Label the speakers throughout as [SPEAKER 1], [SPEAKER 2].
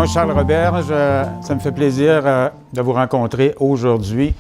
[SPEAKER 1] nom est Charles Roberge. Ça me fait plaisir de vous rencontrer aujourd'hui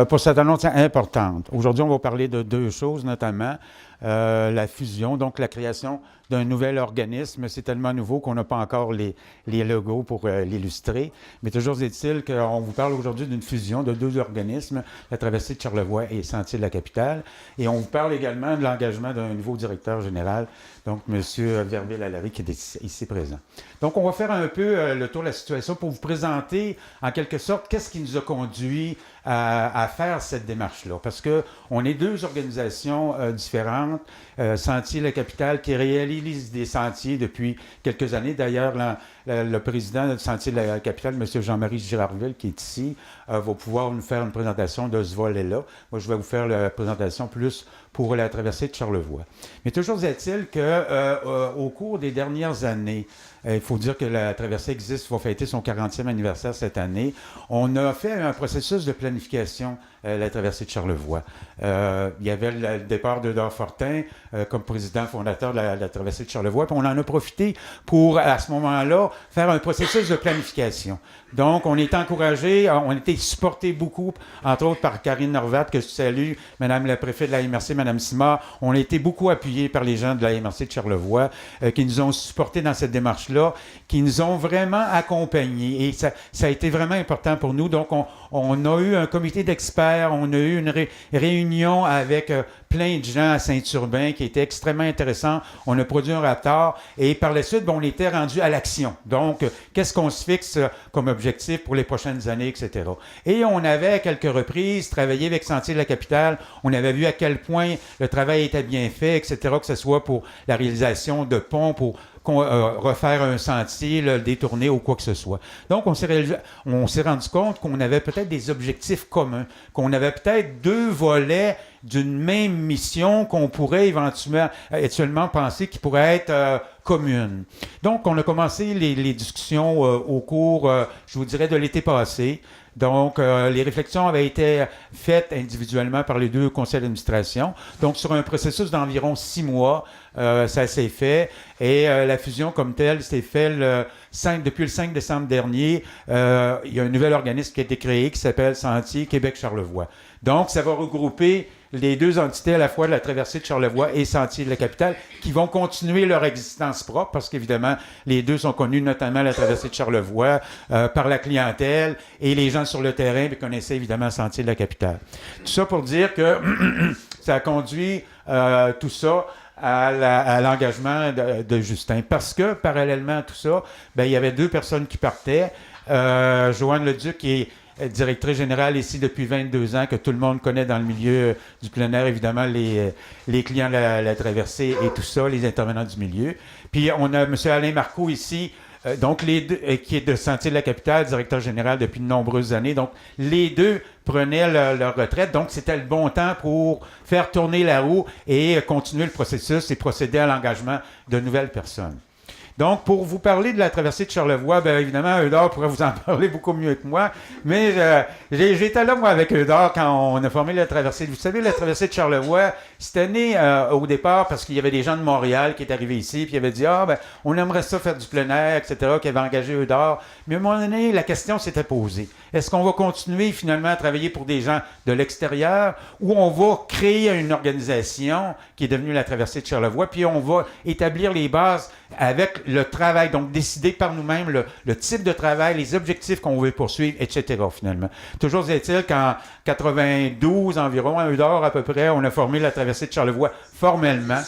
[SPEAKER 1] pour cette annonce importante. Aujourd'hui, on va parler de deux choses, notamment la fusion, donc la création d'un nouvel organisme. C'est tellement nouveau qu'on n'a pas encore les logos pour l'illustrer. Mais toujours est-il qu'on vous parle aujourd'hui d'une fusion de deux organismes, la Traversée de Charlevoix et Sentiers de la Capitale. Et on vous parle également de l'engagement d'un nouveau directeur général, donc M. Verville-Allary, qui est ici présent. Donc, on va faire un peu le tour de la situation pour vous présenter, en quelque sorte, qu'est-ce qui nous a conduit à faire cette démarche-là. Parce qu'on est deux organisations différentes. Sentiers de la Capitale qui réalise des sentiers depuis quelques années. D'ailleurs, le président de Sentiers de la Capitale, M. Jean-Marie Girardville, qui est ici, va pouvoir nous faire une présentation de ce volet-là. Moi, je vais vous faire la présentation plus pour la traversée de Charlevoix. Mais toujours est-il qu'au cours des dernières années, il faut dire que la traversée existe, va fêter son 40e anniversaire cette année. On a fait un processus de planification, la traversée de Charlevoix. Il y avait le départ d'Eudore Fortin comme président fondateur de la traversée de Charlevoix, puis on en a profité pour, à ce moment-là, faire un processus de planification. Donc, on est encouragé, on a été supporté beaucoup, entre autres par Karine Norvat, que je salue, Mme la préfète de la MRC, Mme Simard. On a été beaucoup appuyés par les gens de la MRC de Charlevoix, qui nous ont supportés dans cette démarche-là, qui nous ont vraiment accompagnés. Et ça a été vraiment important pour nous. Donc, on a eu un comité d'experts, on a eu une réunion avec plein de gens à Saint-Urbain qui était extrêmement intéressant. On a produit un rapport et par la suite, on était rendu à l'action. Donc, qu'est-ce qu'on se fixe comme objectif pour les prochaines années, etc. Et on avait à quelques reprises travaillé avec Sentiers de la Capitale. On avait vu à quel point le travail était bien fait, etc., que ce soit pour la réalisation de ponts, pour refaire un sentier, le détourner ou quoi que ce soit. Donc, on s'est rendu compte qu'on avait peut-être des objectifs communs, qu'on avait peut-être deux volets d'une même mission qu'on pourrait éventuellement penser qui pourrait être commune. Donc, on a commencé les discussions au cours, je vous dirais, de l'été passé. Donc, les réflexions avaient été faites individuellement par les deux conseils d'administration. Donc, sur un processus d'environ 6 mois, ça s'est fait. Et la fusion comme telle s'est faite depuis le 5 décembre dernier. Il y a un nouvel organisme qui a été créé qui s'appelle Sentiers Québec-Charlevoix. Donc, ça va regrouper les deux entités à la fois de la traversée de Charlevoix et Sentiers de la Capitale qui vont continuer leur existence propre parce qu'évidemment, les deux sont connus, notamment la traversée de Charlevoix, par la clientèle et les gens sur le terrain qui connaissaient évidemment Sentiers de la Capitale. Tout ça pour dire que ça a conduit tout ça à l'engagement de Justin. Parce que, parallèlement à tout ça, il y avait deux personnes qui partaient. Joanne Leduc qui est directrice générale ici depuis 22 ans, que tout le monde connaît dans le milieu du plein air, évidemment, les clients de la traversée et tout ça, les intervenants du milieu. Puis on a M. Alain Marcoux ici, donc les deux, qui est de Sentiers de la Capitale, directeur général depuis de nombreuses années. Donc, les deux prenaient leur retraite. Donc, c'était le bon temps pour faire tourner la roue et continuer le processus et procéder à l'engagement de nouvelles personnes. Donc, pour vous parler de la traversée de Charlevoix, bien évidemment, Eudore pourrait vous en parler beaucoup mieux que moi, mais j'étais là, moi, avec Eudore, quand on a formé la traversée. Vous savez, la traversée de Charlevoix, c'était né au départ parce qu'il y avait des gens de Montréal qui étaient arrivés ici, puis ils avaient dit « Ah, ben, on aimerait ça faire du plein air, etc., qui avaient engagé Eudore. » Mais à un moment donné, la question s'était posée. Est-ce qu'on va continuer finalement à travailler pour des gens de l'extérieur ou on va créer une organisation qui est devenue la traversée de Charlevoix, puis on va établir les bases avec le travail, donc décider par nous-mêmes le type de travail, les objectifs qu'on veut poursuivre, etc. finalement. Toujours est-il qu'en 92 environ, à Eudore à peu près, on a formé la traversée de Charlevoix formellement,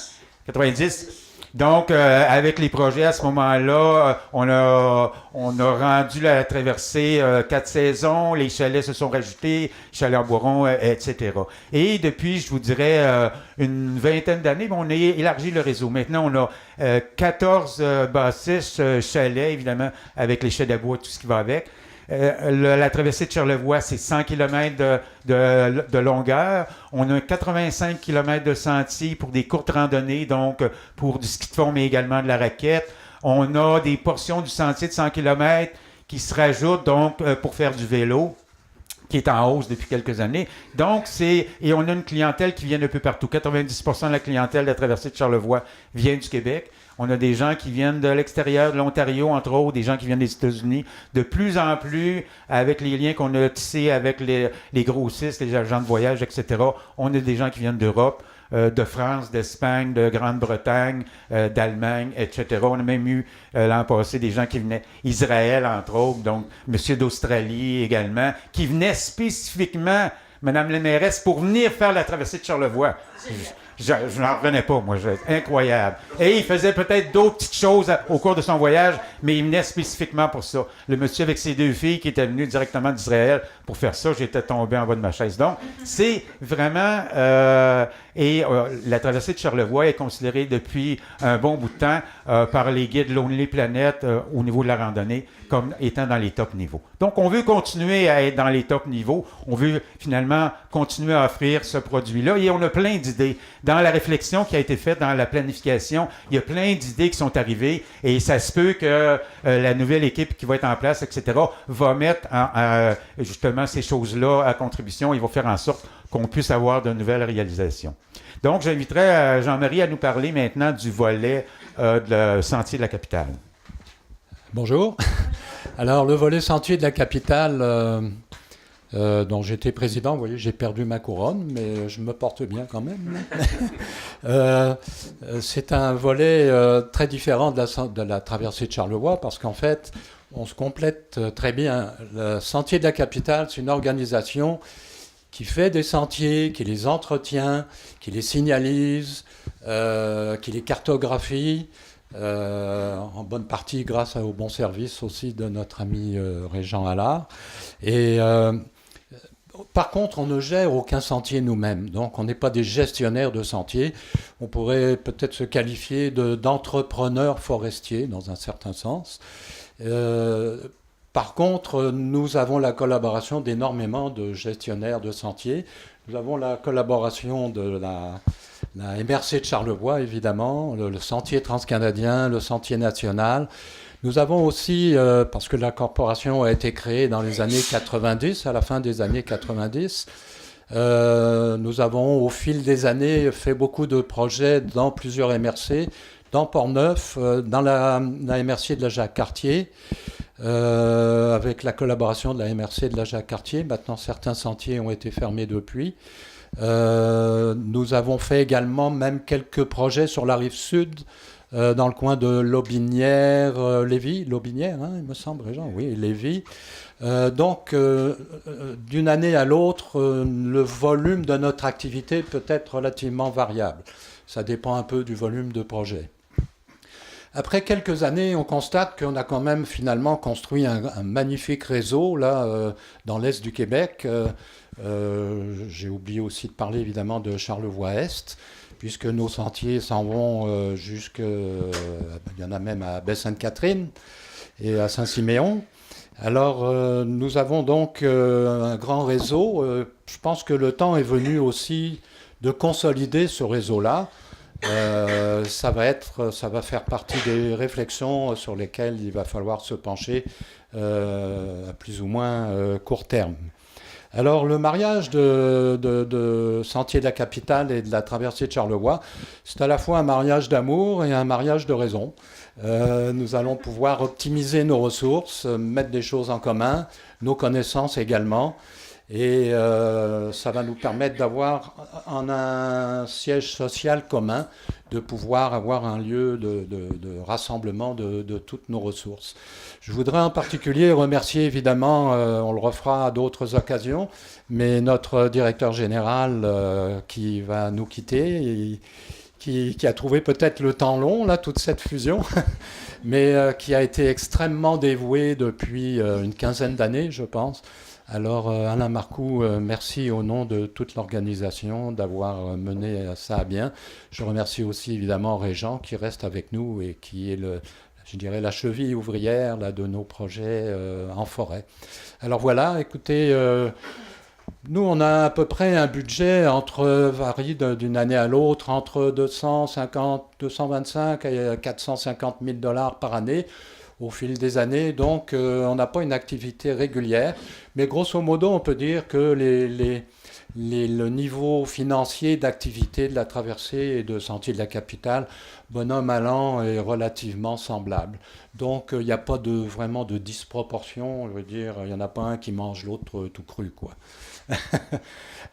[SPEAKER 1] 90. Donc, avec les projets à ce moment-là, on a rendu la traversée 4 saisons, les chalets se sont rajoutés, chalets en boiron, etc. Et depuis, je vous dirais, une vingtaine d'années, on a élargi le réseau. Maintenant, on a 14 bâtisses, chalets, évidemment, avec les chais de bois, tout ce qui va avec. La traversée de Charlevoix, c'est 100 km de longueur. On a 85 km de sentiers pour des courtes randonnées, donc pour du ski de fond, mais également de la raquette. On a des portions du sentier de 100 km qui se rajoutent donc pour faire du vélo. qui est en hausse depuis quelques années. Donc, et on a une clientèle qui vient d'un peu partout. 90% de la clientèle de la traversée de Charlevoix vient du Québec. On a des gens qui viennent de l'extérieur, de l'Ontario, entre autres, des gens qui viennent des États-Unis. De plus en plus, avec les liens qu'on a tissés avec les grossistes, les agents de voyage, etc., on a des gens qui viennent d'Europe, de France, d'Espagne, de Grande-Bretagne, d'Allemagne, etc. On a même eu l'an passé des gens qui venaient d'Israël, entre autres, donc monsieur d'Australie également, qui venaient spécifiquement, Madame la mairesse, pour venir faire la traversée de Charlevoix. Je n'en revenais pas, moi. Incroyable. Et il faisait peut-être d'autres petites choses au cours de son voyage, mais il venait spécifiquement pour ça. Le monsieur avec ses 2 filles qui était venu directement d'Israël pour faire ça, j'étais tombé en bas de ma chaise. Donc, c'est vraiment... la traversée de Charlevoix est considérée depuis un bon bout de temps par les guides Lonely Planet au niveau de la randonnée comme étant dans les top niveaux. Donc, on veut continuer à être dans les top niveaux. On veut finalement continuer à offrir ce produit-là. Et on a plein d'idées. Dans la réflexion qui a été faite, dans la planification, il y a plein d'idées qui sont arrivées. Et ça se peut que la nouvelle équipe qui va être en place, etc., va mettre justement ces choses-là à contribution. Ils vont faire en sorte qu'on puisse avoir de nouvelles réalisations. Donc, j'inviterai Jean-Marie à nous parler maintenant du volet de Sentier de la Capitale.
[SPEAKER 2] Bonjour. Alors, le volet Sentier de la Capitale, dont j'étais président, vous voyez, j'ai perdu ma couronne, mais je me porte bien quand même. C'est un volet très différent de la traversée de Charlevoix, parce qu'en fait, on se complète très bien. Le Sentier de la Capitale, c'est une organisation qui fait des sentiers, qui les entretient, qui les signalise, qui les cartographie, en bonne partie grâce au bon service aussi de notre ami Régent Allard. Et par contre, on ne gère aucun sentier nous-mêmes, donc on n'est pas des gestionnaires de sentiers. On pourrait peut-être se qualifier d'entrepreneurs forestiers dans un certain sens. Par contre, nous avons la collaboration d'énormément de gestionnaires de sentiers. Nous avons la collaboration de la MRC de Charlevoix, évidemment, le sentier transcanadien, le sentier national. Nous avons aussi, parce que la corporation a été créée dans les années 90, à la fin des années 90, nous avons au fil des années fait beaucoup de projets dans plusieurs MRC, dans Port-Neuf, dans la MRC de la Jacques-Cartier, avec la collaboration de la MRC de la Jacques-Cartier. Maintenant, certains sentiers ont été fermés depuis. Nous avons fait également même quelques projets sur la rive sud, dans le coin de Lotbinière, Lévis, Lotbinière, hein, il me semble, Régent, oui, Lévis. Donc, d'une année à l'autre, le volume de notre activité peut être relativement variable. Ça dépend un peu du volume de projet. Après quelques années, on constate qu'on a quand même finalement construit un magnifique réseau là, dans l'est du Québec. J'ai oublié aussi de parler évidemment de Charlevoix-Est, puisque nos sentiers s'en vont jusque... il y en a même à Baie-Sainte-Catherine et à Saint-Siméon. Alors, nous avons donc un grand réseau. Je pense que le temps est venu aussi de consolider ce réseau-là. Ça va faire partie des réflexions sur lesquelles il va falloir se pencher à plus ou moins court terme. Alors, le mariage de Sentier de la Capitale et de la traversée de Charlevoix, c'est à la fois un mariage d'amour et un mariage de raison. Nous allons pouvoir optimiser nos ressources, mettre des choses en commun, nos connaissances également. Et ça va nous permettre d'avoir en un siège social commun, de pouvoir avoir un lieu de rassemblement de toutes nos ressources. Je voudrais en particulier remercier évidemment, on le refera à d'autres occasions, mais notre directeur général qui va nous quitter, et qui a trouvé peut-être le temps long, là, toute cette fusion, mais qui a été extrêmement dévoué depuis une quinzaine d'années, je pense. Alors, Alain Marcoux, merci au nom de toute l'organisation d'avoir mené ça à bien. Je remercie aussi évidemment Régent qui reste avec nous et qui est, je dirais, la cheville ouvrière là, de nos projets en forêt. Alors voilà, écoutez, nous on a à peu près un budget varie d'une année à l'autre, entre 225 et 450 000 $ par année. au fil des années. Donc, on n'a pas une activité régulière. Mais grosso modo, on peut dire que le niveau financier d'activité de la traversée et de Sentier de la Capitale, bon an, mal an, est relativement semblable. Donc, il n'y a pas vraiment de disproportion. Je veux dire, il n'y en a pas un qui mange l'autre tout cru, quoi.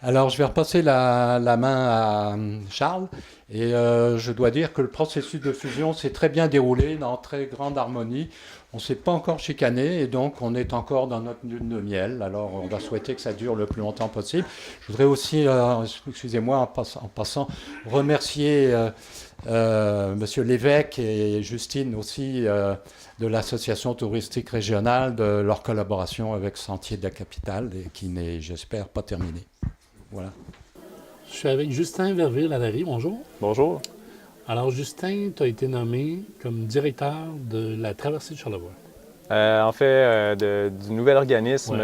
[SPEAKER 2] Alors, je vais repasser la main à Charles. Et je dois dire que le processus de fusion s'est très bien déroulé, dans très grande harmonie. On ne s'est pas encore chicané et donc on est encore dans notre lune de miel. Alors, on va souhaiter que ça dure le plus longtemps possible. Je voudrais aussi, excusez-moi, en passant, remercier Monsieur l'évêque et Justine aussi de l'association touristique régionale de leur collaboration avec Sentier de la Capitale et qui n'est, j'espère, pas terminée. Voilà.
[SPEAKER 3] Je suis avec Justin Verville à Larry. Bonjour.
[SPEAKER 4] Bonjour.
[SPEAKER 3] Alors, Justin, tu as été nommé comme directeur de la traversée de Charlevoix.
[SPEAKER 4] En fait, du nouvel organisme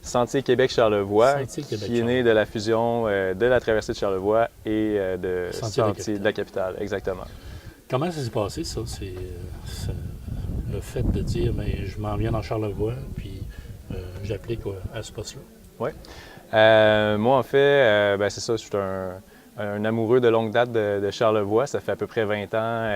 [SPEAKER 4] Sentier Québec-Charlevoix, qui est né de la fusion de la traversée de Charlevoix et de Sentier de la Capitale. Exactement.
[SPEAKER 3] Comment ça s'est passé, ça? C'est le fait de dire, ben, je m'en viens dans Charlevoix, puis j'applique à ce poste-là.
[SPEAKER 4] Oui. Moi, en fait, c'est ça, je suis un amoureux de longue date de Charlevoix. Ça fait à peu près 20 ans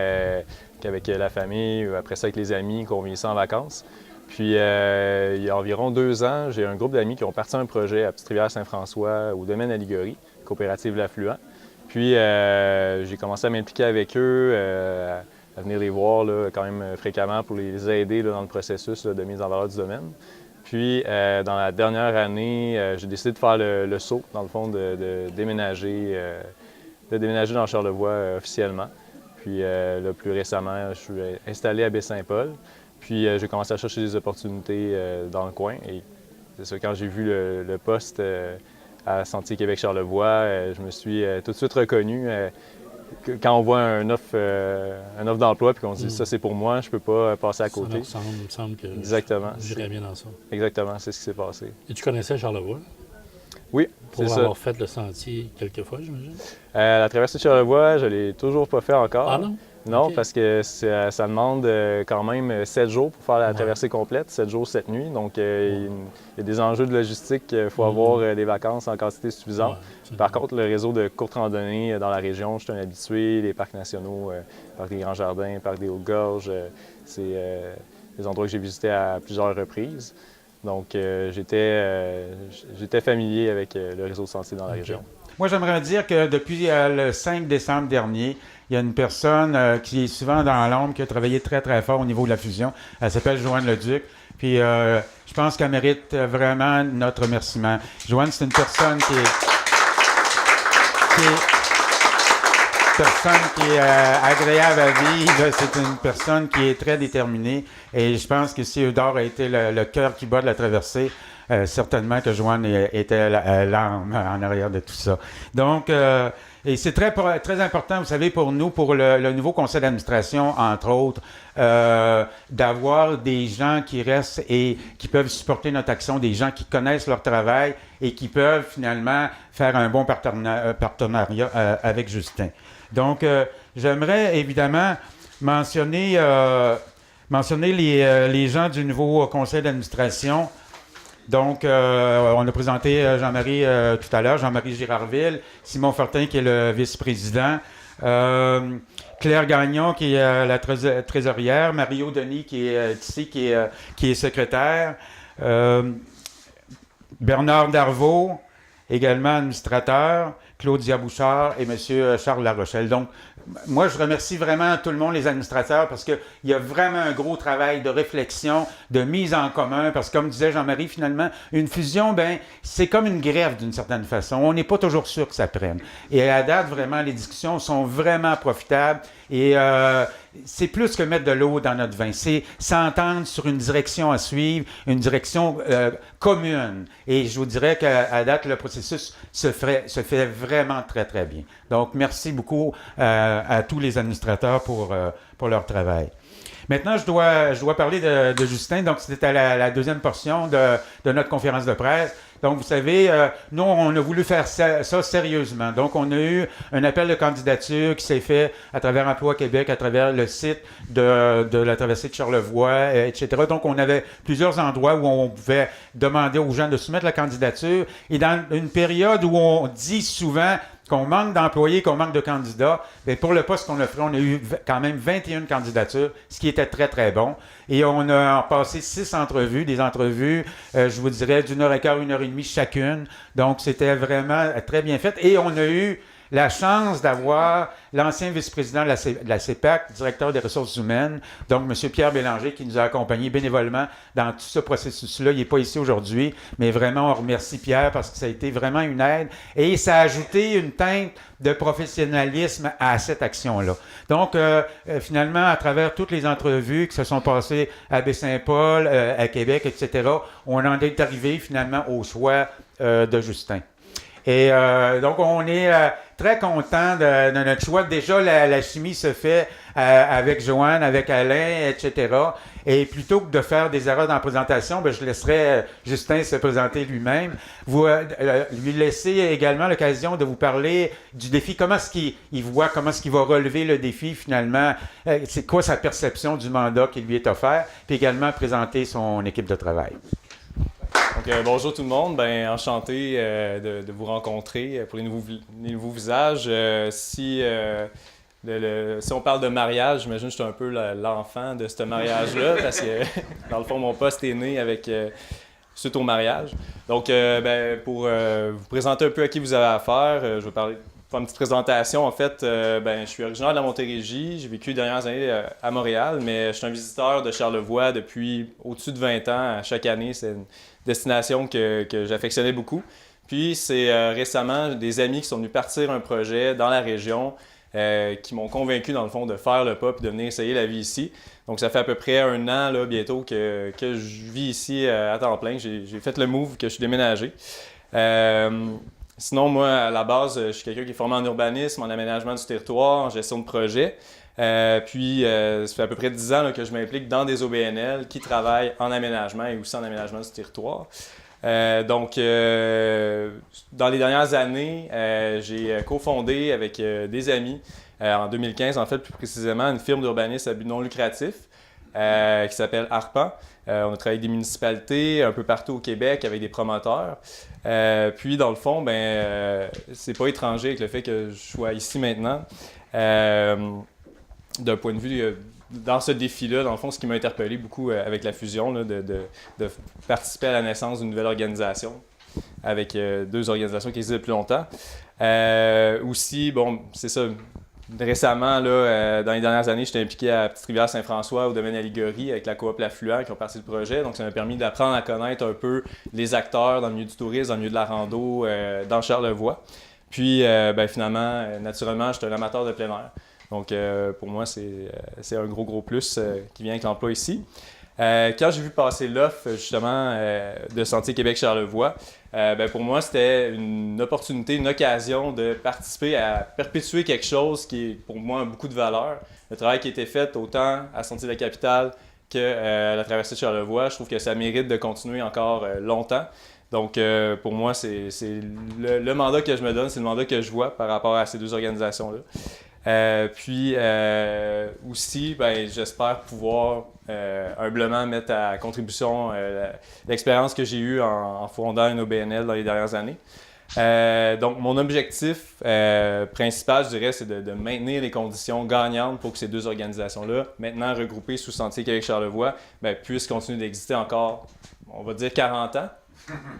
[SPEAKER 4] qu'avec la famille, ou après ça avec les amis, qu'on vient ici en vacances. Puis, il y a environ 2 ans, j'ai un groupe d'amis qui ont parti un projet à Petite-Rivière-Saint-François, au domaine Alligorie, coopérative L'Affluent. Puis, j'ai commencé à m'impliquer avec eux, à venir les voir là, quand même fréquemment pour les aider là, dans le processus là, de mise en valeur du domaine. Puis, dans la dernière année, j'ai décidé de faire le saut, dans le fond, de déménager dans Charlevoix officiellement. Puis, là, plus récemment, je suis installé à Baie-Saint-Paul. Puis, j'ai commencé à chercher des opportunités dans le coin. Et c'est ça, quand j'ai vu le poste à Sentier Québec-Charlevoix, je me suis tout de suite reconnu. Quand on voit un offre d'emploi puis qu'on se dit ça c'est pour moi, je peux pas passer à côté.
[SPEAKER 3] Ça me semble que
[SPEAKER 4] exactement.
[SPEAKER 3] j'irais bien dans ça.
[SPEAKER 4] Exactement, c'est ce qui s'est passé.
[SPEAKER 3] Et tu connaissais Charlevoix?
[SPEAKER 4] Oui,
[SPEAKER 3] c'est ça. Pour avoir fait le sentier quelques fois, j'imagine?
[SPEAKER 4] La traversée de Charlevoix, je ne l'ai toujours pas fait encore.
[SPEAKER 3] Ah non?
[SPEAKER 4] Non, parce que ça demande quand même 7 jours pour faire la traversée complète, 7 jours, 7 nuits. Donc, il y a des enjeux de logistique. Il faut avoir des vacances en quantité suffisante. Par contre, le réseau de courte randonnée dans la région, je suis un habitué. Les parcs nationaux, parc des Grands Jardins, parc des Hautes-Gorges, c'est des endroits que j'ai visités à plusieurs reprises. Donc, j'étais familier avec le réseau de sentiers dans la région.
[SPEAKER 1] Moi, j'aimerais dire que depuis le 5 décembre dernier, il y a une personne qui est souvent dans l'ombre, qui a travaillé très, très fort au niveau de la fusion. Elle s'appelle Joanne Leduc. Puis, je pense qu'elle mérite vraiment notre remerciement. Joanne, c'est une personne qui est agréable à vivre. C'est une personne qui est très déterminée. Et je pense que si Eudore a été le cœur qui bat de la traversée, certainement que Joanne était l'âme en arrière de tout ça. Donc, et c'est très, très important, vous savez, pour nous, pour le nouveau conseil d'administration, entre autres, d'avoir des gens qui restent et qui peuvent supporter notre action, des gens qui connaissent leur travail et qui peuvent finalement faire un bon partenariat avec Justin. Donc, j'aimerais évidemment mentionner les gens du nouveau conseil d'administration. Donc, on a présenté Jean-Marie tout à l'heure, Jean-Marie Girardville, Simon Fortin qui est le vice-président, Claire Gagnon qui est la trésorière, Mario Denis qui est ici, qui est secrétaire, Bernard Darvaux, également administrateur, Claudia Bouchard et M. Charles Larochelle. Donc, moi, je remercie vraiment tout le monde, les administrateurs, parce qu'il y a vraiment un gros travail de réflexion, de mise en commun, parce que comme disait Jean-Marie, finalement, une fusion, ben c'est comme une grève d'une certaine façon. On n'est pas toujours sûr que ça prenne. Et à date, vraiment, les discussions sont vraiment profitables et c'est plus que mettre de l'eau dans notre vin. C'est s'entendre sur une direction à suivre, une direction commune. Et je vous dirais qu'à date, le processus se fait vraiment très, très bien. Donc, merci beaucoup à tous les administrateurs pour leur travail. Maintenant, je dois parler de Justin. Donc, c'était la deuxième portion de notre conférence de presse. Donc, vous savez, nous, on a voulu faire ça sérieusement. Donc, on a eu un appel de candidature qui s'est fait à travers Emploi Québec, à travers le site de la traversée de Charlevoix, etc. Donc, on avait plusieurs endroits où on pouvait demander aux gens de soumettre la candidature. Et dans une période où on dit souvent qu'on manque d'employés, qu'on manque de candidats, bien, pour le poste qu'on a fait, on a eu quand même 21 candidatures, ce qui était très, très bon. Et on a passé 6 entrevues, des entrevues, je vous dirais, d'1 heure et quart, 1 heure et demie chacune. Donc, c'était vraiment très bien fait. Et on a eu la chance d'avoir l'ancien vice-président de la CEPAC, directeur des ressources humaines, donc M. Pierre Bélanger, qui nous a accompagnés bénévolement dans tout ce processus-là. Il n'est pas ici aujourd'hui, mais vraiment, on remercie Pierre parce que ça a été vraiment une aide et ça a ajouté une teinte de professionnalisme à cette action-là. Donc, finalement, à travers toutes les entrevues qui se sont passées à Baie-Saint-Paul, à Québec, etc., on en est arrivé finalement au choix de Justin. Et donc, on est très content de notre choix. Déjà, la chimie se fait avec Joanne, avec Alain, etc. Et plutôt que de faire des erreurs dans la présentation, bien, je laisserai Justin se présenter lui-même. Vous lui laissez également l'occasion de vous parler du défi. Comment est-ce qu'il voit, comment est-ce qu'il va relever le défi finalement? C'est quoi sa perception du mandat qui lui est offert? Puis également présenter son équipe de travail.
[SPEAKER 4] Donc, bonjour tout le monde, enchanté de vous rencontrer pour les nouveaux visages. Si on parle de mariage, j'imagine que je suis un peu l'enfant de ce mariage-là, parce que dans le fond, mon poste est né suite au mariage. Donc, pour vous présenter un peu à qui vous avez affaire, je vais faire une petite présentation. En fait, je suis originaire de la Montérégie. J'ai vécu les dernières années à Montréal, mais je suis un visiteur de Charlevoix depuis au-dessus de 20 ans. À chaque année, c'est une destination que j'affectionnais beaucoup. Puis, c'est récemment des amis qui sont venus partir un projet dans la région qui m'ont convaincu, dans le fond, de faire le pas et de venir essayer la vie ici. Donc, ça fait à peu près 1 an, là, bientôt, que je vis ici à temps plein. J'ai fait le move, que je suis déménagé. Sinon, moi, à la base, je suis quelqu'un qui est formé en urbanisme, en aménagement du territoire, en gestion de projet. Ça fait à peu près 10 ans là, que je m'implique dans des OBNL qui travaillent en aménagement et aussi en aménagement du territoire. Dans les dernières années, j'ai cofondé avec des amis, en 2015, en fait, plus précisément, une firme d'urbanisme à but non lucratif qui s'appelle Arpan. On a travaillé avec des municipalités un peu partout au Québec avec des promoteurs. Puis, dans le fond, c'est pas étranger avec le fait que je sois ici maintenant. D'un point de vue, dans ce défi-là, dans le fond, ce qui m'a interpellé beaucoup avec la fusion, là, de participer à la naissance d'une nouvelle organisation avec 2 organisations qui existent depuis longtemps. Aussi, bon, c'est ça. Récemment, là, dans les dernières années, j'étais impliqué à Petite-Rivière-Saint-François, au domaine Aligorie, avec la coop L'Affluent qui ont parti le projet. Donc, ça m'a permis d'apprendre à connaître un peu les acteurs dans le milieu du tourisme, dans le milieu de la rando, dans Charlevoix. Puis, finalement, naturellement, je suis un amateur de plein air. Donc, pour moi, c'est un gros plus qui vient avec l'emploi ici. Quand j'ai vu passer l'offre, justement, de Sentier Québec-Charlevoix, pour moi, c'était une opportunité, une occasion de participer à perpétuer quelque chose qui est, pour moi, a beaucoup de valeur. Le travail qui a été fait autant à Sentier de la Capitale que la traversée de Charlevoix, je trouve que ça mérite de continuer encore longtemps. Donc, pour moi, c'est le mandat que je me donne, c'est le mandat que je vois par rapport à ces 2 organisations-là. Aussi, j'espère pouvoir humblement mettre à contribution l'expérience que j'ai eue en fondant une OBNL dans les dernières années. Donc, mon objectif principal, je dirais, c'est de maintenir les conditions gagnantes pour que ces 2 organisations-là, maintenant regroupées sous Sentier Québec-Charlevoix, puissent continuer d'exister encore, on va dire, 40 ans.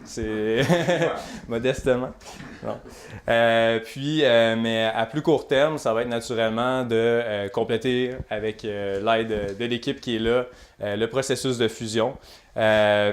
[SPEAKER 4] C'est modestement. Non. Mais à plus court terme, ça va être naturellement de compléter avec l'aide de l'équipe qui est là le processus de fusion.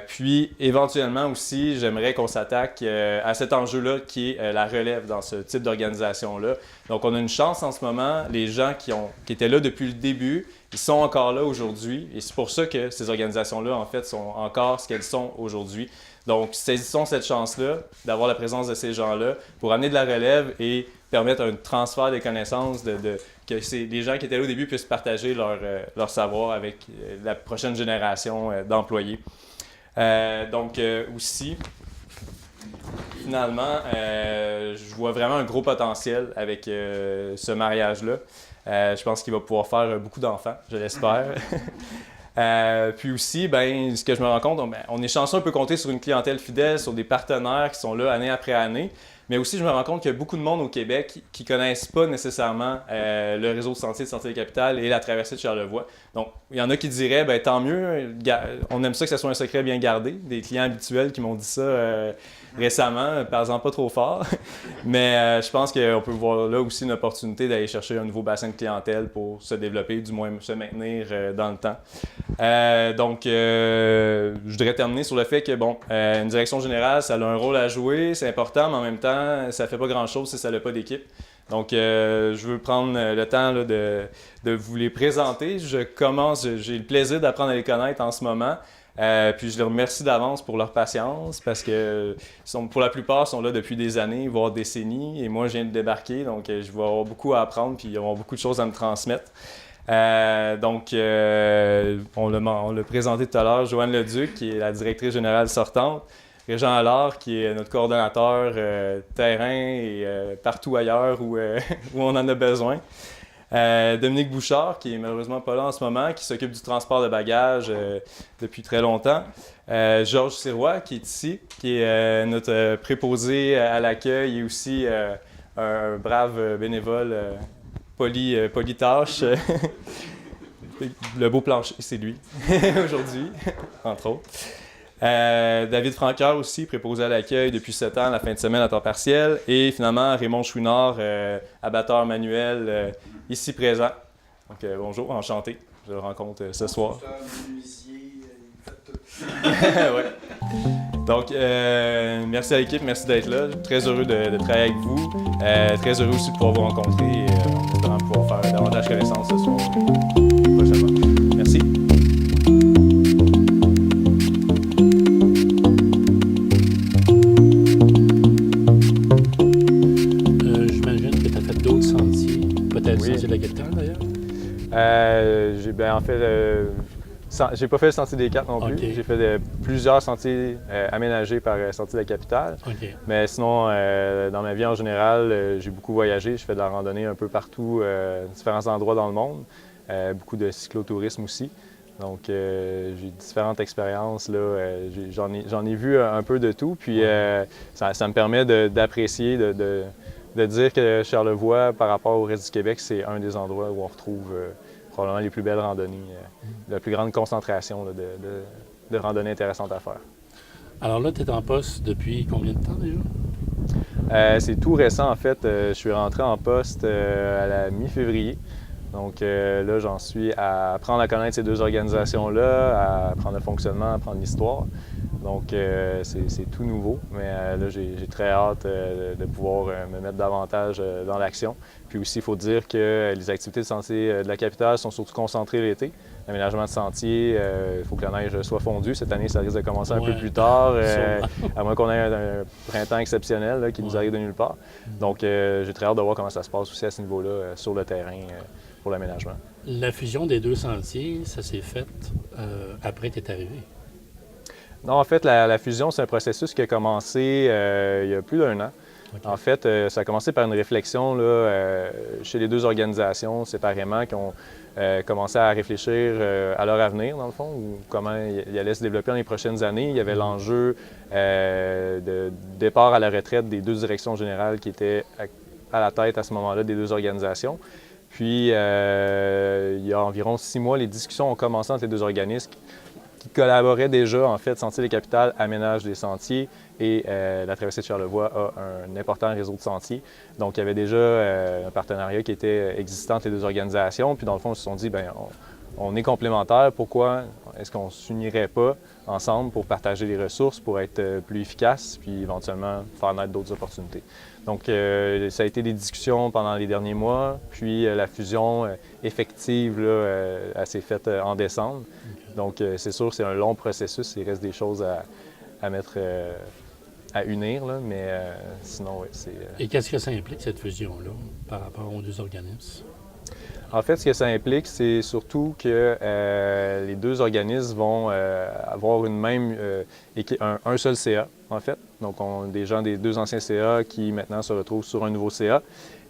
[SPEAKER 4] Puis éventuellement aussi, j'aimerais qu'on s'attaque à cet enjeu-là qui est la relève dans ce type d'organisation-là. Donc on a une chance en ce moment, les gens qui étaient là depuis le début, ils sont encore là aujourd'hui et c'est pour ça que ces organisations-là en fait sont encore ce qu'elles sont aujourd'hui. Donc, saisissons cette chance-là d'avoir la présence de ces gens-là pour amener de la relève et permettre un transfert des connaissances, que les gens qui étaient là au début puissent partager leur savoir avec la prochaine génération d'employés. Aussi, finalement, je vois vraiment un gros potentiel avec ce mariage-là. Je pense qu'il va pouvoir faire beaucoup d'enfants, je l'espère. Puis aussi, ben, ce que je me rends compte, on est chanceux, on peut compter sur une clientèle fidèle, sur des partenaires qui sont là année après année. Mais aussi, je me rends compte qu'il y a beaucoup de monde au Québec qui ne connaissent pas nécessairement le réseau de sentiers de Santé-des-Capitales et la traversée de Charlevoix. Donc, il y en a qui diraient, ben, tant mieux, on aime ça que ce soit un secret bien gardé. Des clients habituels qui m'ont dit ça récemment, parlant pas trop fort. Mais je pense qu'on peut voir là aussi une opportunité d'aller chercher un nouveau bassin de clientèle pour se développer, du moins se maintenir dans le temps. Donc, je voudrais terminer sur le fait que, bon, une direction générale, ça a un rôle à jouer, c'est important, mais en même temps, ça fait pas grand-chose si ça n'a pas d'équipe. Donc, je veux prendre le temps là, de vous les présenter. J'ai le plaisir d'apprendre à les connaître en ce moment. Puis je les remercie d'avance pour leur patience parce que pour la plupart, ils sont là depuis des années, voire décennies. Et moi, je viens de débarquer, donc je vais avoir beaucoup à apprendre puis ils vont avoir beaucoup de choses à me transmettre. Donc, on l'a présenté tout à l'heure, Joanne Leduc, qui est la directrice générale sortante. Régent Allard, qui est notre coordonnateur terrain et partout ailleurs où on en a besoin. Dominique Bouchard, qui est malheureusement pas là en ce moment, qui s'occupe du transport de bagages depuis très longtemps. Georges Sirois, qui est ici, qui est notre préposé à l'accueil et aussi un brave bénévole polytâche. Le beau plancher, c'est lui, aujourd'hui, entre autres. David Francoeur aussi, préposé à l'accueil depuis 7 ans, la fin de semaine à temps partiel. Et finalement, Raymond Chouinard, abatteur manuel, ici présent. Donc bonjour, enchanté. Je le rencontre ce soir. Ouais. Donc, merci à l'équipe, merci d'être là. Très heureux de travailler avec vous. Très heureux aussi de pouvoir vous rencontrer et de pouvoir faire davantage connaissance ce soir prochainement. Merci.
[SPEAKER 3] J'imagine que tu as fait d'autres sentiers, peut-être le sentier de la capitale d'ailleurs?
[SPEAKER 4] En fait, j'ai pas fait le sentier des Quatre non plus.
[SPEAKER 3] Okay.
[SPEAKER 4] J'ai fait plusieurs sentiers aménagés par Sentier de la Capitale.
[SPEAKER 3] Okay.
[SPEAKER 4] Mais sinon, dans ma vie en général, j'ai beaucoup voyagé. Je fais de la randonnée un peu partout, différents endroits dans le monde. Beaucoup de cyclotourisme aussi. Donc, j'ai différentes expériences. J'en ai vu un peu de tout. Puis, ça me permet d'apprécier, de dire que Charlevoix, par rapport au reste du Québec, c'est un des endroits où on retrouve probablement les plus belles randonnées, la plus grande concentration de randonnées intéressantes à faire.
[SPEAKER 3] Alors là, tu es en poste depuis combien de temps déjà?
[SPEAKER 4] C'est tout récent, en fait. Je suis rentré en poste à la mi-février. Donc là, j'en suis à apprendre à connaître ces deux organisations-là, à apprendre le fonctionnement, à apprendre l'histoire. Donc c'est tout nouveau, mais là, j'ai très hâte de pouvoir me mettre davantage dans l'action. Puis aussi, il faut dire que les activités de sentier de la capitale sont surtout concentrées l'été. L'aménagement de sentiers, il faut que la neige soit fondue. Cette année, ça risque de commencer un peu plus tard, à moins qu'on ait un printemps exceptionnel là, qui nous arrive de nulle part. Donc j'ai très hâte de voir comment ça se passe aussi à ce niveau-là sur le terrain pour l'aménagement.
[SPEAKER 3] La fusion des deux sentiers, ça s'est fait après que tu es arrivé?
[SPEAKER 4] Non, en fait, la fusion, c'est un processus qui a commencé il y a plus d'1 an. Okay. En fait, ça a commencé par une réflexion là, chez les deux organisations séparément qui ont commencé à réfléchir à leur avenir, dans le fond, ou comment ils allaient se développer dans les prochaines années. Il y avait l'enjeu de départ à la retraite des deux directions générales qui étaient à la tête à ce moment-là des deux organisations. Puis, il y a environ 6 mois, les discussions ont commencé entre les deux organismes qui collaboraient déjà. En fait, Sentier des Capitales aménage des sentiers et la traversée de Charlevoix a un important réseau de sentiers. Donc, il y avait déjà un partenariat qui était existant entre les deux organisations. Puis, dans le fond, ils se sont dit, bien, on est complémentaires. Pourquoi est-ce qu'on ne s'unirait pas ensemble pour partager les ressources, pour être plus efficace, puis éventuellement faire naître d'autres opportunités? Donc, ça a été des discussions pendant les derniers mois, puis la fusion effective, là, elle s'est faite en décembre. Okay. Donc, c'est sûr, c'est un long processus, il reste des choses à mettre, à unir, là, mais sinon, oui, c'est...
[SPEAKER 3] Et qu'est-ce que ça implique, cette fusion-là, par rapport aux deux organismes?
[SPEAKER 4] En fait, ce que ça implique, c'est surtout que les deux organismes vont avoir une même un seul CA, en fait. Donc, on a des gens des 2 anciens CA qui maintenant se retrouvent sur un nouveau CA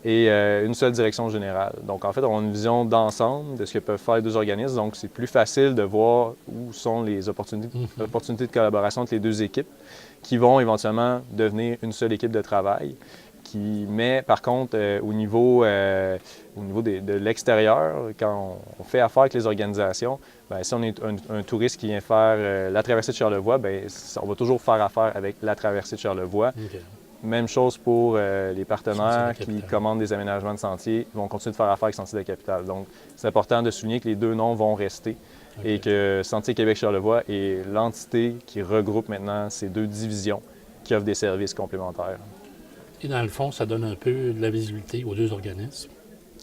[SPEAKER 4] et une seule direction générale. Donc, en fait, on a une vision d'ensemble de ce que peuvent faire les 2 organismes. Donc, c'est plus facile de voir où sont les opportunités de collaboration entre les 2 équipes qui vont éventuellement devenir une seule équipe de travail. Mais par contre, au niveau de l'extérieur, quand on fait affaire avec les organisations, bien, si on est un touriste qui vient faire la traversée de Charlevoix, bien, on va toujours faire affaire avec la traversée de Charlevoix.
[SPEAKER 3] OK.
[SPEAKER 4] Même chose pour les partenaires
[SPEAKER 3] Sentiers de la
[SPEAKER 4] qui
[SPEAKER 3] Capitale.
[SPEAKER 4] commandent des aménagements de sentiers, vont continuer de faire affaire avec Sentiers de la Capitale. Donc, c'est important de souligner que les 2 noms vont rester et que Sentiers Québec-Charlevoix est l'entité qui regroupe maintenant ces 2 divisions qui offrent des services complémentaires.
[SPEAKER 3] Et dans le fond, ça donne un peu de la visibilité aux 2 organismes,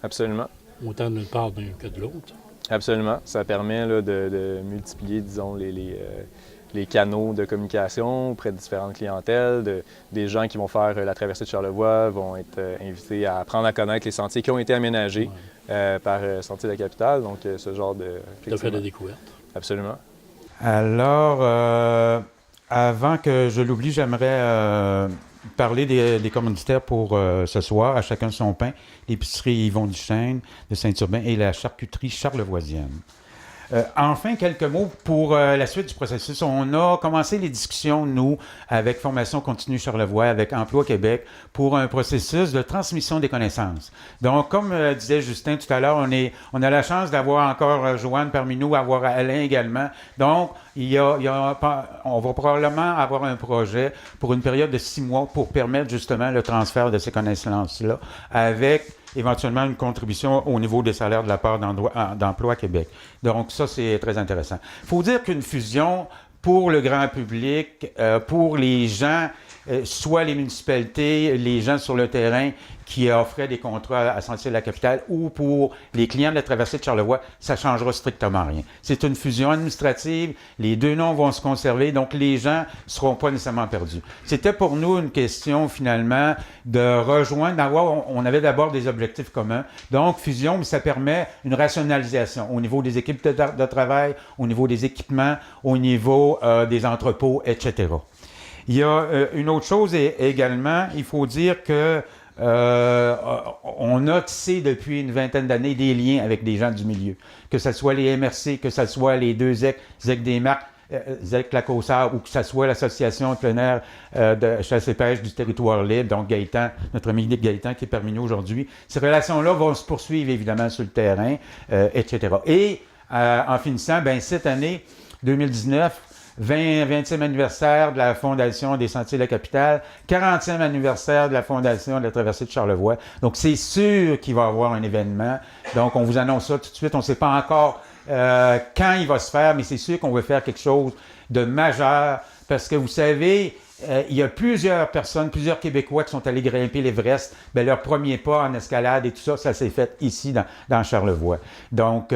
[SPEAKER 4] Absolument.
[SPEAKER 3] autant d'une part d'un que de l'autre.
[SPEAKER 4] Absolument. Ça permet là, de multiplier, disons, les canaux de communication auprès de différentes clientèles. Des gens qui vont faire la traversée de Charlevoix vont être invités à apprendre à connaître les sentiers qui ont été aménagés par Sentiers de la Capitale. Donc, ce genre de...
[SPEAKER 3] De faire des découvertes.
[SPEAKER 4] Absolument.
[SPEAKER 1] Alors, avant que je l'oublie, j'aimerais parler des commanditaires pour ce soir, à chacun son pain, l'épicerie Yvon Duchesne de Saint-Urbain et la charcuterie Charlevoisienne. Enfin, quelques mots pour la suite du processus. On a commencé les discussions, nous, avec Formation continue Charlevoix, avec Emploi Québec, pour un processus de transmission des connaissances. Donc, comme disait Justin tout à l'heure, on a la chance d'avoir encore Joanne parmi nous, avoir Alain également. Donc, on va probablement avoir un projet pour une période de 6 mois pour permettre justement le transfert de ces connaissances-là avec éventuellement une contribution au niveau des salaires de la part d'Emploi Québec. Donc ça, c'est très intéressant. Il faut dire qu'une fusion, pour le grand public, pour les gens, soit les municipalités, les gens sur le terrain qui offraient des contrats à Sentiers de la Capitale ou pour les clients de la traversée de Charlevoix, ça ne changera strictement rien. C'est une fusion administrative, les 2 noms vont se conserver, donc les gens ne seront pas nécessairement perdus. C'était pour nous une question finalement de rejoindre, on avait d'abord des objectifs communs. Donc fusion, mais ça permet une rationalisation au niveau des équipes de travail, au niveau des équipements, au niveau des entrepôts, etc. Il y a une autre chose également, il faut dire que on a tissé depuis une vingtaine d'années des liens avec des gens du milieu, que ce soit les MRC, que ce soit les 2 ZEC des Marques, ZEC Lacossard, ou que ce soit l'association de plein air de chasse et pêche du territoire libre, donc Gaëtan, notre ami Gaëtan qui est parmi nous aujourd'hui. Ces relations-là vont se poursuivre évidemment sur le terrain, etc. Et en finissant, ben, cette année, 2019, 20e anniversaire de la Fondation des Sentiers de la Capitale, 40e anniversaire de la Fondation de la Traversée de Charlevoix. Donc, c'est sûr qu'il va y avoir un événement. Donc, on vous annonce ça tout de suite. On ne sait pas encore quand il va se faire, mais c'est sûr qu'on veut faire quelque chose de majeur parce que, vous savez, il y a plusieurs personnes, plusieurs Québécois qui sont allés grimper l'Everest. Bien, leur premier pas en escalade et tout ça, ça s'est fait ici, dans Charlevoix. Donc,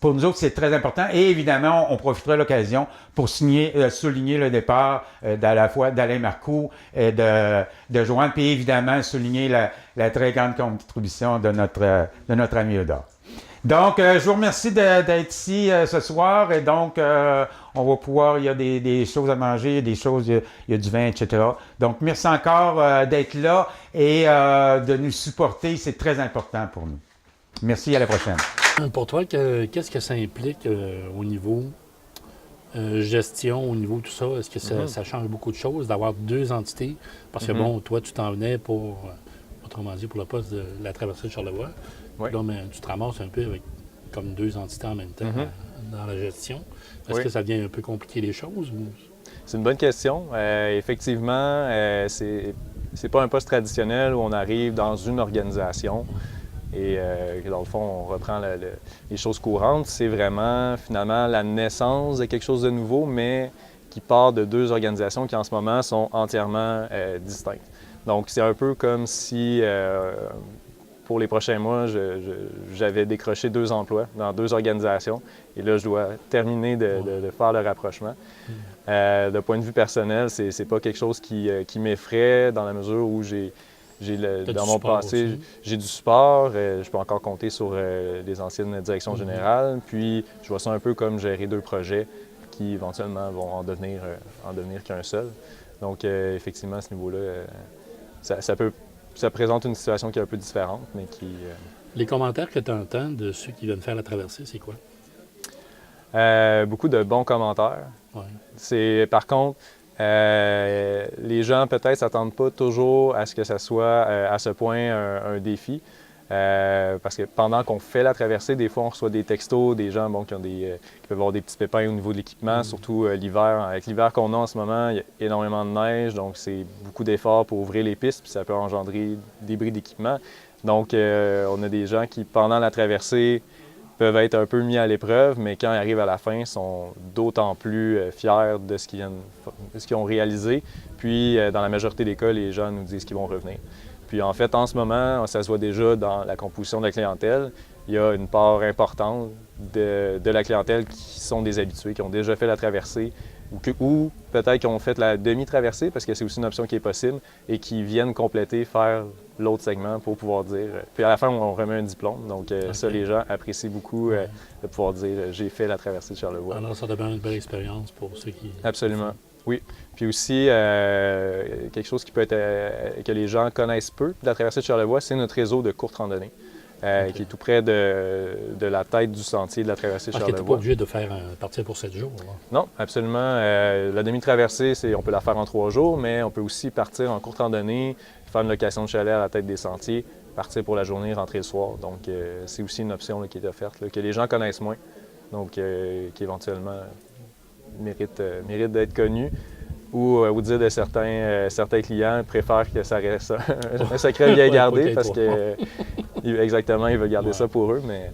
[SPEAKER 1] pour nous autres, c'est très important. Et évidemment, on profitera de l'occasion pour souligner le départ à la fois d'Alain Marcoux et de Joanne, puis évidemment, souligner la très grande contribution de notre ami Eudore. Donc, je vous remercie d'être ici ce soir. Et donc, on va pouvoir, il y a des choses à manger, des choses, il y a du vin, etc. Donc, merci encore d'être là et de nous supporter. C'est très important pour nous. Merci, à la prochaine.
[SPEAKER 3] Pour toi, qu'est-ce que ça implique au niveau gestion, au niveau tout ça? Est-ce que ça change beaucoup de choses d'avoir 2 entités? Parce que, bon, toi, tu t'en venais pour, autrement dit, pour le poste de la traversée de Charlevoix.
[SPEAKER 4] Oui.
[SPEAKER 3] Là, mais tu te ramasses un peu avec comme 2 entités en même temps dans la gestion. Est-ce que ça vient un peu compliquer les choses? Ou...
[SPEAKER 4] C'est une bonne question. Effectivement, c'est pas un poste traditionnel où on arrive dans une organisation et dans le fond, on reprend les choses courantes. C'est vraiment, finalement, la naissance de quelque chose de nouveau, mais qui part de 2 organisations qui, en ce moment, sont entièrement distinctes. Donc, c'est un peu comme si... pour les prochains mois, j'avais décroché 2 emplois dans 2 organisations. Et là, je dois terminer de faire le rapprochement. D'un point de vue personnel, c'est pas quelque chose qui m'effraie dans la mesure où dans mon passé, j'ai du support. Je peux encore compter sur les anciennes directions générales. Puis, je vois ça un peu comme gérer 2 projets qui, éventuellement, vont en devenir qu'un seul. Donc, effectivement, à ce niveau-là, ça présente une situation qui est un peu différente, mais qui...
[SPEAKER 3] Les commentaires que tu entends de ceux qui viennent faire la traversée, c'est quoi?
[SPEAKER 4] Beaucoup de bons commentaires.
[SPEAKER 3] Ouais.
[SPEAKER 4] Par contre, les gens peut-être ne s'attendent pas toujours à ce que ça soit à ce point un défi. Parce que pendant qu'on fait la traversée, des fois, on reçoit des textos, des gens qui peuvent avoir des petits pépins au niveau de l'équipement, surtout l'hiver. Avec l'hiver qu'on a en ce moment, il y a énormément de neige, donc c'est beaucoup d'efforts pour ouvrir les pistes, puis ça peut engendrer des bris d'équipement. Donc, on a des gens qui, pendant la traversée, peuvent être un peu mis à l'épreuve, mais quand ils arrivent à la fin, sont d'autant plus fiers de ce qu'ils ont réalisé. Puis, dans la majorité des cas, les gens nous disent qu'ils vont revenir. Puis en fait, en ce moment, ça se voit déjà dans la composition de la clientèle. Il y a une part importante de la clientèle qui sont des habitués, qui ont déjà fait la traversée ou peut-être qui ont fait la demi-traversée, parce que c'est aussi une option qui est possible, et qui viennent compléter, faire l'autre segment pour pouvoir dire... Puis à la fin, on remet un diplôme. Donc ça, les gens apprécient beaucoup de pouvoir dire « j'ai fait la traversée de Charlevoix ».
[SPEAKER 3] Alors ça devient une belle expérience pour ceux qui...
[SPEAKER 4] Absolument. Oui. Puis aussi, quelque chose qui peut être que les gens connaissent peu de la traversée de Charlevoix, c'est notre réseau de courte randonnée, qui est tout près de la tête du sentier de la traversée de Charlevoix.
[SPEAKER 3] Tu n'es pas obligé de faire partir pour 7 jours. Là.
[SPEAKER 4] Non, absolument. La demi-traversée, on peut la faire en 3 jours, mais on peut aussi partir en courte randonnée, faire une location de chalet à la tête des sentiers, partir pour la journée, rentrer le soir. Donc, c'est aussi une option là, qui est offerte, là, que les gens connaissent moins, donc qui éventuellement mérite d'être connue. Ou au dire de certains clients, préfèrent que ça reste un secret bien gardé parce que exactement, ils veulent garder ça pour eux. Mais...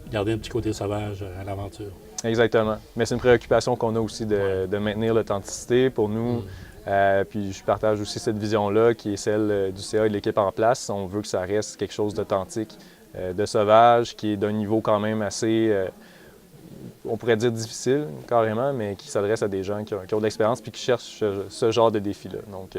[SPEAKER 3] Garder un petit côté sauvage à l'aventure.
[SPEAKER 4] Exactement. Mais c'est une préoccupation qu'on a aussi de maintenir l'authenticité pour nous. Puis je partage aussi cette vision-là qui est celle du CA et de l'équipe en place. On veut que ça reste quelque chose d'authentique, de sauvage, qui est d'un niveau quand même assez... on pourrait dire difficile, carrément, mais qui s'adresse à des gens qui ont de l'expérience puis qui cherchent ce genre de défi-là. Donc,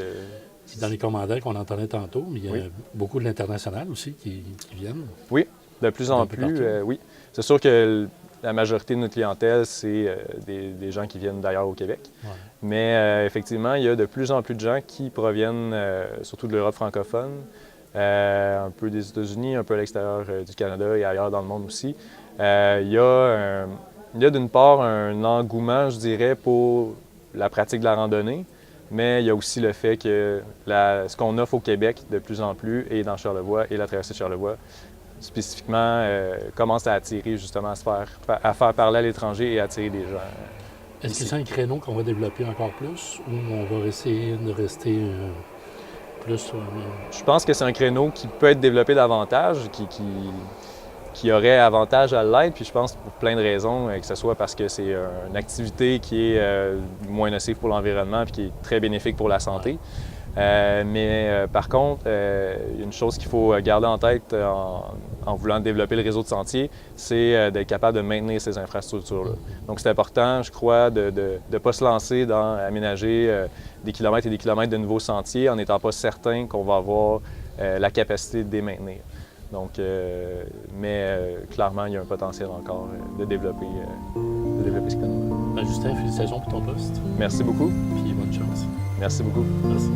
[SPEAKER 3] dans les commentaires qu'on entendait tantôt, mais il y a beaucoup de l'international aussi qui viennent.
[SPEAKER 4] Oui, de plus en plus, oui. C'est sûr que la majorité de notre clientèle, c'est des gens qui viennent d'ailleurs au Québec.
[SPEAKER 3] Ouais.
[SPEAKER 4] Mais effectivement, il y a de plus en plus de gens qui proviennent surtout de l'Europe francophone, un peu des États-Unis, un peu à l'extérieur du Canada et ailleurs dans le monde aussi. Il y a d'une part un engouement, je dirais, pour la pratique de la randonnée, mais il y a aussi le fait que ce qu'on offre au Québec de plus en plus, et dans Charlevoix et la traversée de Charlevoix, spécifiquement, commence à attirer justement à faire parler à l'étranger et attirer des gens.
[SPEAKER 3] Est-ce que c'est un créneau qu'on va développer encore plus ou on va essayer de rester plus...
[SPEAKER 4] Je pense que c'est un créneau qui peut être développé davantage, qui aurait avantage à l'être, puis je pense pour plein de raisons, que ce soit parce que c'est une activité qui est moins nocive pour l'environnement puis qui est très bénéfique pour la santé. Par contre, il y a une chose qu'il faut garder en tête en voulant développer le réseau de sentiers, c'est d'être capable de maintenir ces infrastructures-là. Donc c'est important, je crois, de ne pas se lancer dans aménager des kilomètres et des kilomètres de nouveaux sentiers en n'étant pas certain qu'on va avoir la capacité de les maintenir. Donc, clairement, il y a un potentiel encore de développer ce canal.
[SPEAKER 3] Justin, félicitations pour ton poste.
[SPEAKER 4] Merci beaucoup.
[SPEAKER 3] Puis bonne chance.
[SPEAKER 4] Merci beaucoup.
[SPEAKER 3] Merci.